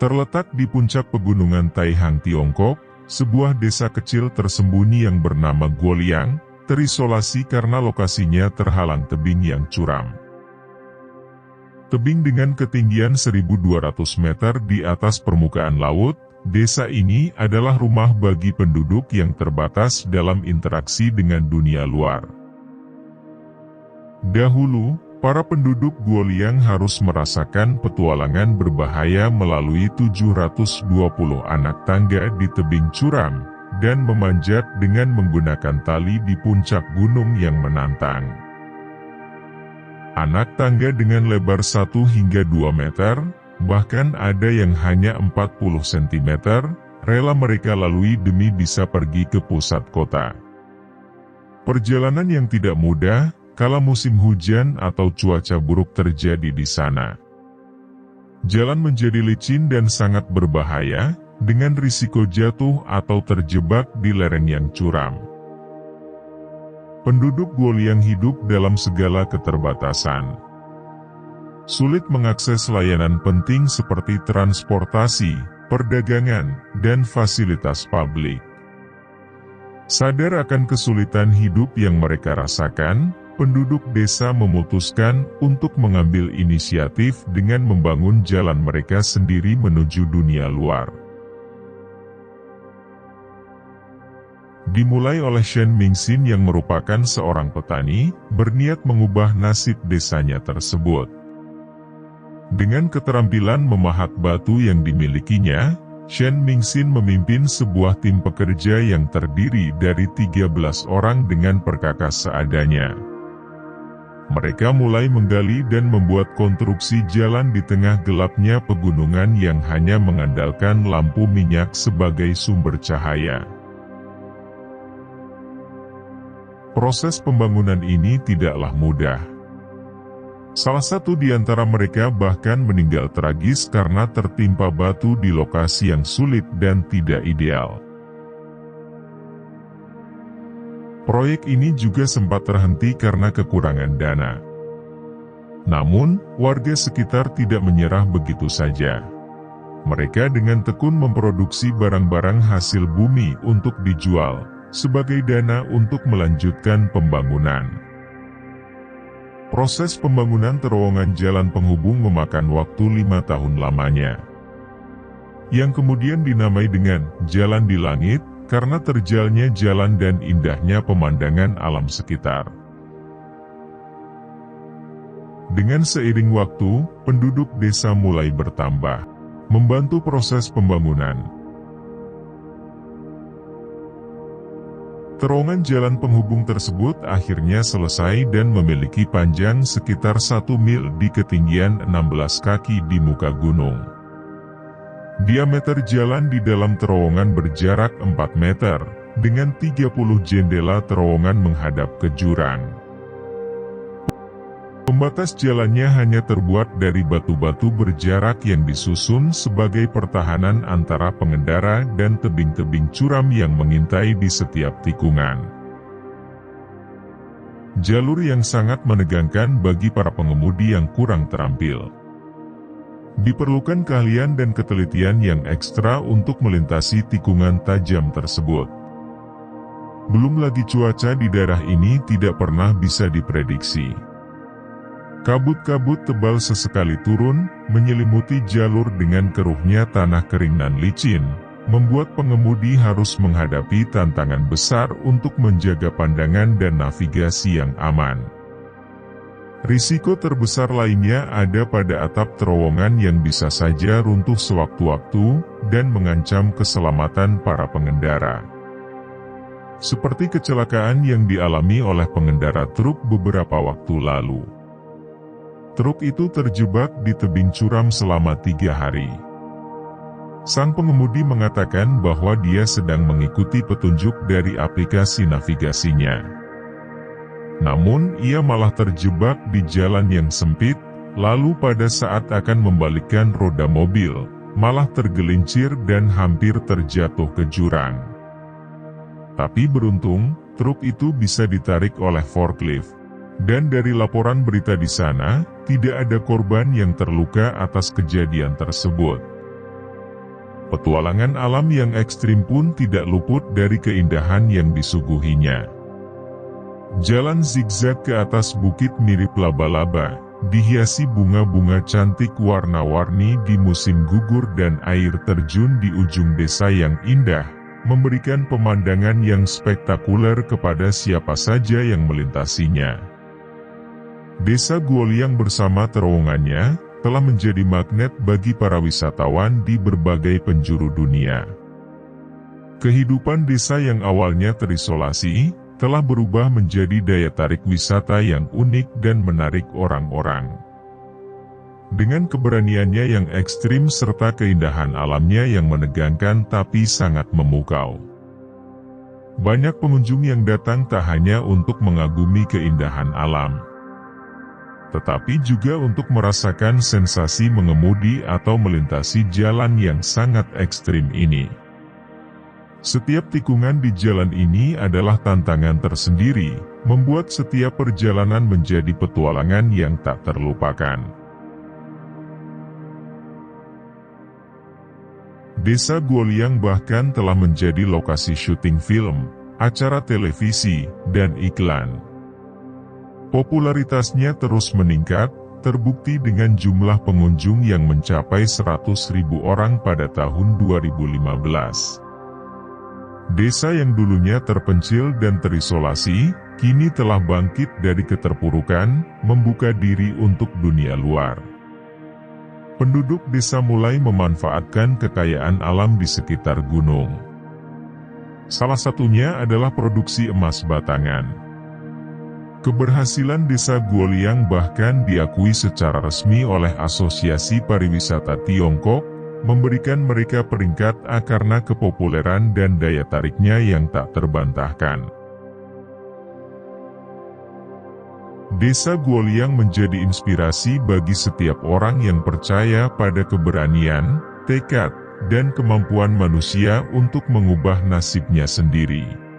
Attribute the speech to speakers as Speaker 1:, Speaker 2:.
Speaker 1: Terletak di puncak pegunungan Taihang Tiongkok, sebuah desa kecil tersembunyi yang bernama Guoliang, terisolasi karena lokasinya terhalang tebing yang curam. Tebing dengan ketinggian 1.200 meter di atas permukaan laut, desa ini adalah rumah bagi penduduk yang terbatas dalam interaksi dengan dunia luar. Dahulu, para penduduk Guoliang harus merasakan petualangan berbahaya melalui 720 anak tangga di tebing curam, dan memanjat dengan menggunakan tali di puncak gunung yang menantang. Anak tangga dengan lebar 1 hingga 2 meter, bahkan ada yang hanya 40 cm, rela mereka lalui demi bisa pergi ke pusat kota. Perjalanan yang tidak mudah, kala musim hujan atau cuaca buruk terjadi di sana. Jalan menjadi licin dan sangat berbahaya, dengan risiko jatuh atau terjebak di lereng yang curam. Penduduk Guoliang hidup dalam segala keterbatasan. Sulit mengakses layanan penting seperti transportasi, perdagangan, dan fasilitas publik. Sadar akan kesulitan hidup yang mereka rasakan, penduduk desa memutuskan untuk mengambil inisiatif dengan membangun jalan mereka sendiri menuju dunia luar. Dimulai oleh Shen Mingxin yang merupakan seorang petani, berniat mengubah nasib desanya tersebut. Dengan keterampilan memahat batu yang dimilikinya, Shen Mingxin memimpin sebuah tim pekerja yang terdiri dari 13 orang dengan perkakas seadanya. Mereka mulai menggali dan membuat konstruksi jalan di tengah gelapnya pegunungan yang hanya mengandalkan lampu minyak sebagai sumber cahaya. Proses pembangunan ini tidaklah mudah. Salah satu di antara mereka bahkan meninggal tragis karena tertimpa batu di lokasi yang sulit dan tidak ideal. Proyek ini juga sempat terhenti karena kekurangan dana. Namun, warga sekitar tidak menyerah begitu saja. Mereka dengan tekun memproduksi barang-barang hasil bumi untuk dijual, sebagai dana untuk melanjutkan pembangunan. Proses pembangunan terowongan jalan penghubung memakan waktu 5 tahun lamanya, yang kemudian dinamai dengan Jalan di Langit, karena terjalnya jalan dan indahnya pemandangan alam sekitar. Dengan seiring waktu, penduduk desa mulai bertambah, membantu proses pembangunan. Terowongan jalan penghubung tersebut akhirnya selesai dan memiliki panjang sekitar 1 mil di ketinggian 16 kaki di muka gunung. Diameter jalan di dalam terowongan berjarak 4 meter, dengan 30 jendela terowongan menghadap ke jurang. Pembatas jalannya hanya terbuat dari batu-batu berjarak yang disusun sebagai pertahanan antara pengendara dan tebing-tebing curam yang mengintai di setiap tikungan. Jalur yang sangat menegangkan bagi para pengemudi yang kurang terampil. Diperlukan keahlian dan ketelitian yang ekstra untuk melintasi tikungan tajam tersebut. Belum lagi cuaca di daerah ini tidak pernah bisa diprediksi. Kabut-kabut tebal sesekali turun, menyelimuti jalur dengan keruhnya tanah kering dan licin, membuat pengemudi harus menghadapi tantangan besar untuk menjaga pandangan dan navigasi yang aman. Risiko terbesar lainnya ada pada atap terowongan yang bisa saja runtuh sewaktu-waktu, dan mengancam keselamatan para pengendara. Seperti kecelakaan yang dialami oleh pengendara truk beberapa waktu lalu. Truk itu terjebak di tebing curam selama 3 hari. Sang pengemudi mengatakan bahwa dia sedang mengikuti petunjuk dari aplikasi navigasinya. Namun, ia malah terjebak di jalan yang sempit, lalu pada saat akan membalikkan roda mobil, malah tergelincir dan hampir terjatuh ke jurang. Tapi beruntung, truk itu bisa ditarik oleh forklift. Dan dari laporan berita di sana, tidak ada korban yang terluka atas kejadian tersebut. Petualangan alam yang ekstrim pun tidak luput dari keindahan yang disuguhinya. Jalan zigzag ke atas bukit mirip laba-laba, dihiasi bunga-bunga cantik warna-warni di musim gugur dan air terjun di ujung desa yang indah, memberikan pemandangan yang spektakuler kepada siapa saja yang melintasinya. Desa Guoliang bersama terowongannya telah menjadi magnet bagi para wisatawan di berbagai penjuru dunia. Kehidupan desa yang awalnya terisolasi, telah berubah menjadi daya tarik wisata yang unik dan menarik orang-orang. Dengan keberaniannya yang ekstrim serta keindahan alamnya yang menegangkan tapi sangat memukau. Banyak pengunjung yang datang tak hanya untuk mengagumi keindahan alam, tetapi juga untuk merasakan sensasi mengemudi atau melintasi jalan yang sangat ekstrim ini. Setiap tikungan di jalan ini adalah tantangan tersendiri, membuat setiap perjalanan menjadi petualangan yang tak terlupakan. Desa Guoliang bahkan telah menjadi lokasi syuting film, acara televisi, dan iklan. Popularitasnya terus meningkat, terbukti dengan jumlah pengunjung yang mencapai 100.000 orang pada tahun 2015. Desa yang dulunya terpencil dan terisolasi, kini telah bangkit dari keterpurukan, membuka diri untuk dunia luar. Penduduk desa mulai memanfaatkan kekayaan alam di sekitar gunung. Salah satunya adalah produksi emas batangan. Keberhasilan desa Guoliang bahkan diakui secara resmi oleh Asosiasi Pariwisata Tiongkok, memberikan mereka peringkat A karena kepopuleran dan daya tariknya yang tak terbantahkan. Desa Guoliang menjadi inspirasi bagi setiap orang yang percaya pada keberanian, tekad, dan kemampuan manusia untuk mengubah nasibnya sendiri.